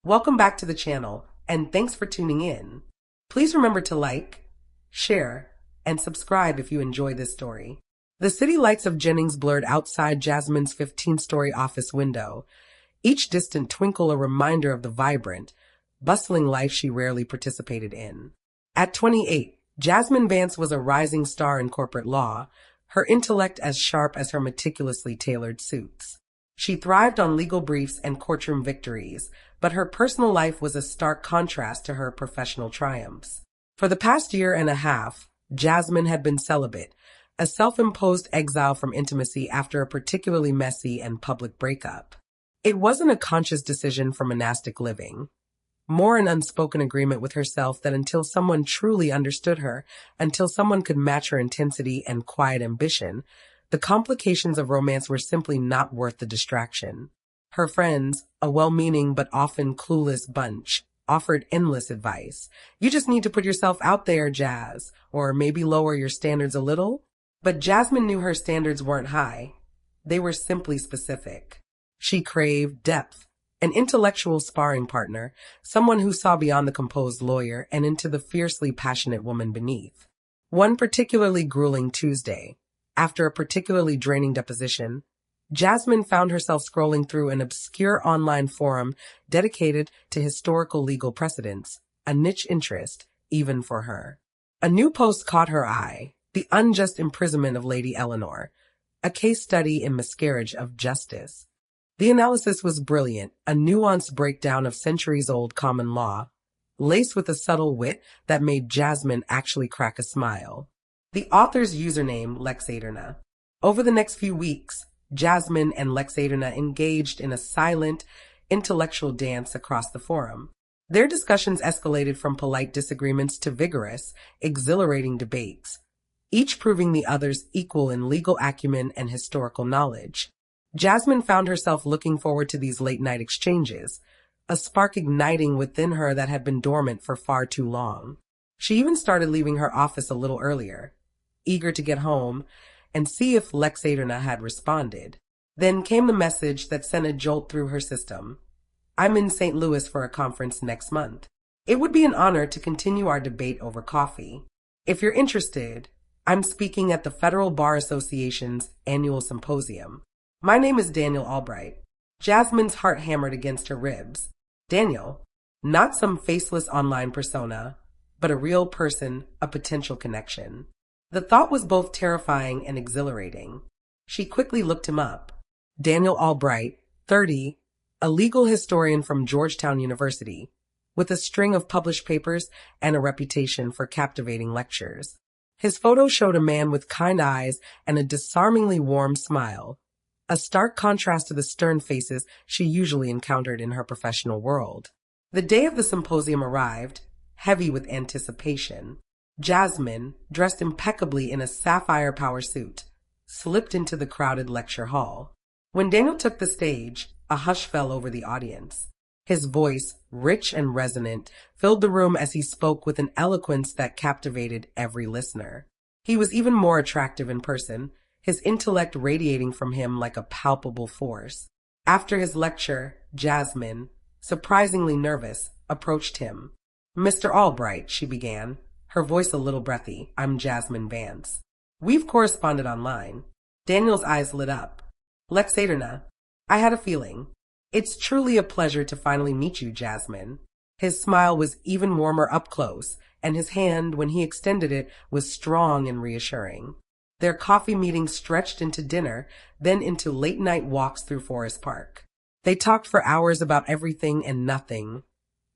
Welcome back to the channel, and thanks for tuning in. Please remember to like, share, and subscribe if you enjoy this story. The city lights of Jennings blurred outside Jasmine's 15-story office window, each distant twinkle a reminder of the vibrant, bustling life she rarely participated in. At 28, Jasmine Vance was a rising star in corporate law, her intellect as sharp as her meticulously tailored suits. She thrived on legal briefs and courtroom victories, but her personal life was a stark contrast to her professional triumphs. For the past year and a half, Jasmine had been celibate, a self-imposed exile from intimacy after a particularly messy and public breakup. It wasn't a conscious decision for monastic living, more an unspoken agreement with herself that until someone truly understood her, until someone could match her intensity and quiet ambition, the complications of romance were simply not worth the distraction. Her friends, a well-meaning but often clueless bunch, offered endless advice. You just need to put yourself out there, Jazz, or maybe lower your standards a little. But Jasmine knew her standards weren't high. They were simply specific. She craved depth, an intellectual sparring partner, someone who saw beyond the composed lawyer and into the fiercely passionate woman beneath. One particularly grueling Tuesday, after a particularly draining deposition, Jasmine found herself scrolling through an obscure online forum dedicated to historical legal precedents, a niche interest, even for her. A new post caught her eye, the unjust imprisonment of Lady Eleanor, a case study in miscarriage of justice. The analysis was brilliant, a nuanced breakdown of centuries-old common law, laced with a subtle wit that made Jasmine actually crack a smile. The author's username, Lexaderna. Over the next few weeks, Jasmine and Lexaderna engaged in a silent, intellectual dance across the forum. Their discussions escalated from polite disagreements to vigorous, exhilarating debates, each proving the other's equal in legal acumen and historical knowledge. Jasmine found herself looking forward to these late-night exchanges, a spark igniting within her that had been dormant for far too long. She even started leaving her office a little earlier, eager to get home and see if Lexaderna had responded. Then came the message that sent a jolt through her system. I'm in St. Louis for a conference next month. It would be an honor to continue our debate over coffee. If you're interested, I'm speaking at the Federal Bar Association's annual symposium. My name is Daniel Albright. Jasmine's heart hammered against her ribs. Daniel, not some faceless online persona, but a real person, a potential connection. The thought was both terrifying and exhilarating. She quickly looked him up. Daniel Albright, 30, a legal historian from Georgetown University, with a string of published papers and a reputation for captivating lectures. His photo showed a man with kind eyes and a disarmingly warm smile, a stark contrast to the stern faces she usually encountered in her professional world. The day of the symposium arrived, heavy with anticipation. Jasmine, dressed impeccably in a sapphire power suit, slipped into the crowded lecture hall. When Daniel took the stage, a hush fell over the audience. His voice, rich and resonant, filled the room as he spoke with an eloquence that captivated every listener. He was even more attractive in person, his intellect radiating from him like a palpable force. After his lecture, Jasmine, surprisingly nervous, approached him. Mr. Albright, she began, her voice a little breathy. I'm Jasmine Vance. We've corresponded online. Daniel's eyes lit up. Lexaderna, I had a feeling. It's truly a pleasure to finally meet you, Jasmine. His smile was even warmer up close, and his hand, when he extended it, was strong and reassuring. Their coffee meeting stretched into dinner, then into late-night walks through Forest Park. They talked for hours about everything and nothing.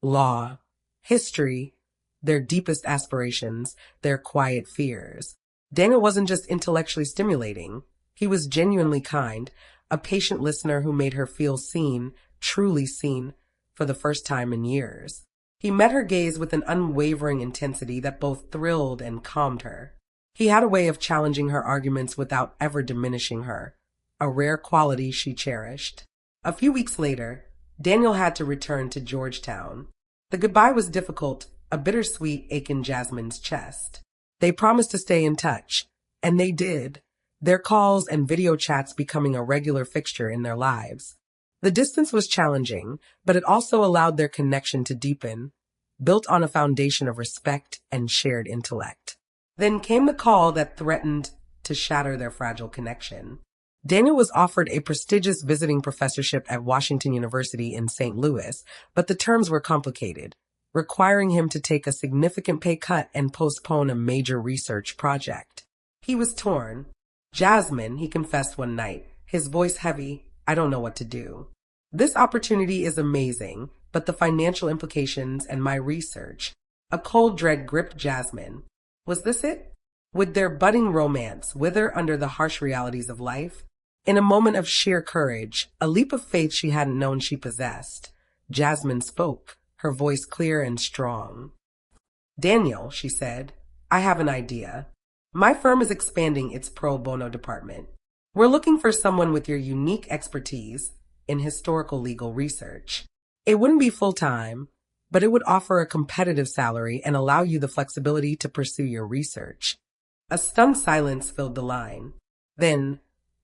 Law, history, their deepest aspirations, their quiet fears. Daniel wasn't just intellectually stimulating. He was genuinely kind, a patient listener who made her feel seen, truly seen, for the first time in years. He met her gaze with an unwavering intensity that both thrilled and calmed her. He had a way of challenging her arguments without ever diminishing her, a rare quality she cherished. A few weeks later, Daniel had to return to Georgetown. The goodbye was difficult, a bittersweet ache in Jasmine's chest. They promised to stay in touch, and they did, their calls and video chats becoming a regular fixture in their lives. The distance was challenging, but it also allowed their connection to deepen, built on a foundation of respect and shared intellect. Then came the call that threatened to shatter their fragile connection. Daniel was offered a prestigious visiting professorship at Washington University in St. Louis, but the terms were complicated, requiring him to take a significant pay cut and postpone a major research project. He was torn. Jasmine, he confessed one night, his voice heavy, I don't know what to do. This opportunity is amazing, but the financial implications and my research. A cold dread gripped Jasmine. Was this it? Would their budding romance wither under the harsh realities of life? In a moment of sheer courage, a leap of faith she hadn't known she possessed, Jasmine spoke, her voice clear and strong. Daniel, she said, I have an idea. My firm is expanding its pro bono department. We're looking for someone with your unique expertise in historical legal research. It wouldn't be full-time, but it would offer a competitive salary and allow you the flexibility to pursue your research. A stunned silence filled the line. Then,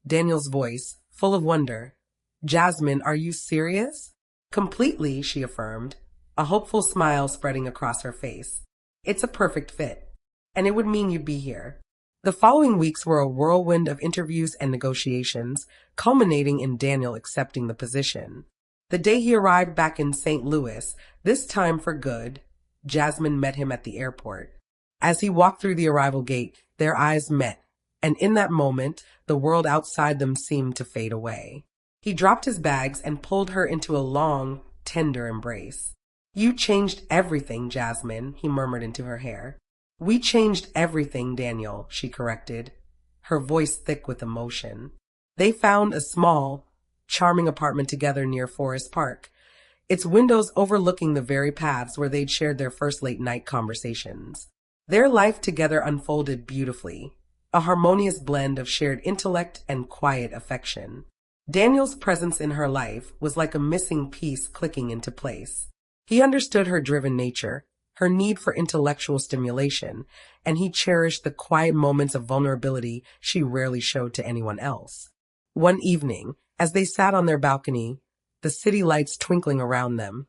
Daniel's voice, full of wonder, Jasmine, are you serious? Completely, she affirmed, a hopeful smile spreading across her face. It's a perfect fit, and it would mean you'd be here. The following weeks were a whirlwind of interviews and negotiations, culminating in Daniel accepting the position. The day he arrived back in St. Louis, this time for good, Jasmine met him at the airport. As he walked through the arrival gate, their eyes met, and in that moment, the world outside them seemed to fade away. He dropped his bags and pulled her into a long, tender embrace. You changed everything, Jasmine, he murmured into her hair. We changed everything, Daniel, she corrected, her voice thick with emotion. They found a small, charming apartment together near Forest Park, its windows overlooking the very paths where they'd shared their first late-night conversations. Their life together unfolded beautifully, a harmonious blend of shared intellect and quiet affection. Daniel's presence in her life was like a missing piece clicking into place. He understood her driven nature, her need for intellectual stimulation, and he cherished the quiet moments of vulnerability she rarely showed to anyone else. One evening, as they sat on their balcony, the city lights twinkling around them,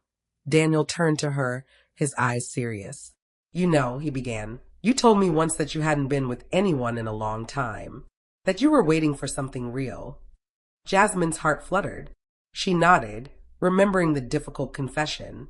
Daniel turned to her, his eyes serious. You know, he began, you told me once that you hadn't been with anyone in a long time, that you were waiting for something real. Jasmine's heart fluttered. She nodded, remembering the difficult confession.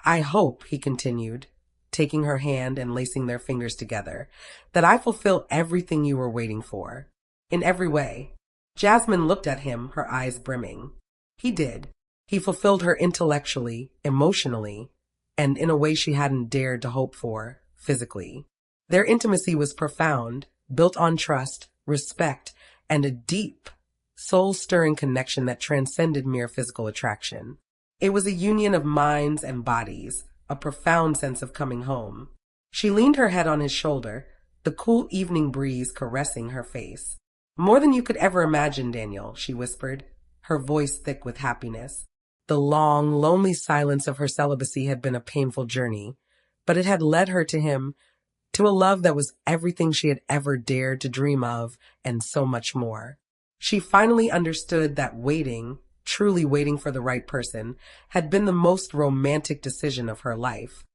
I hope, he continued, taking her hand and lacing their fingers together, that I fulfill everything you were waiting for. In every way. Jasmine looked at him, her eyes brimming. He did. He fulfilled her intellectually, emotionally, and in a way she hadn't dared to hope for, physically. Their intimacy was profound, built on trust, respect, and a deep, soul-stirring connection that transcended mere physical attraction. It was a union of minds and bodies, a profound sense of coming home. She leaned her head on his shoulder, the cool evening breeze caressing her face. More than you could ever imagine, Daniel, she whispered, her voice thick with happiness. The long, lonely silence of her celibacy had been a painful journey, but it had led her to him, to a love that was everything she had ever dared to dream of, and so much more. She finally understood that waiting, truly waiting for the right person, had been the most romantic decision of her life.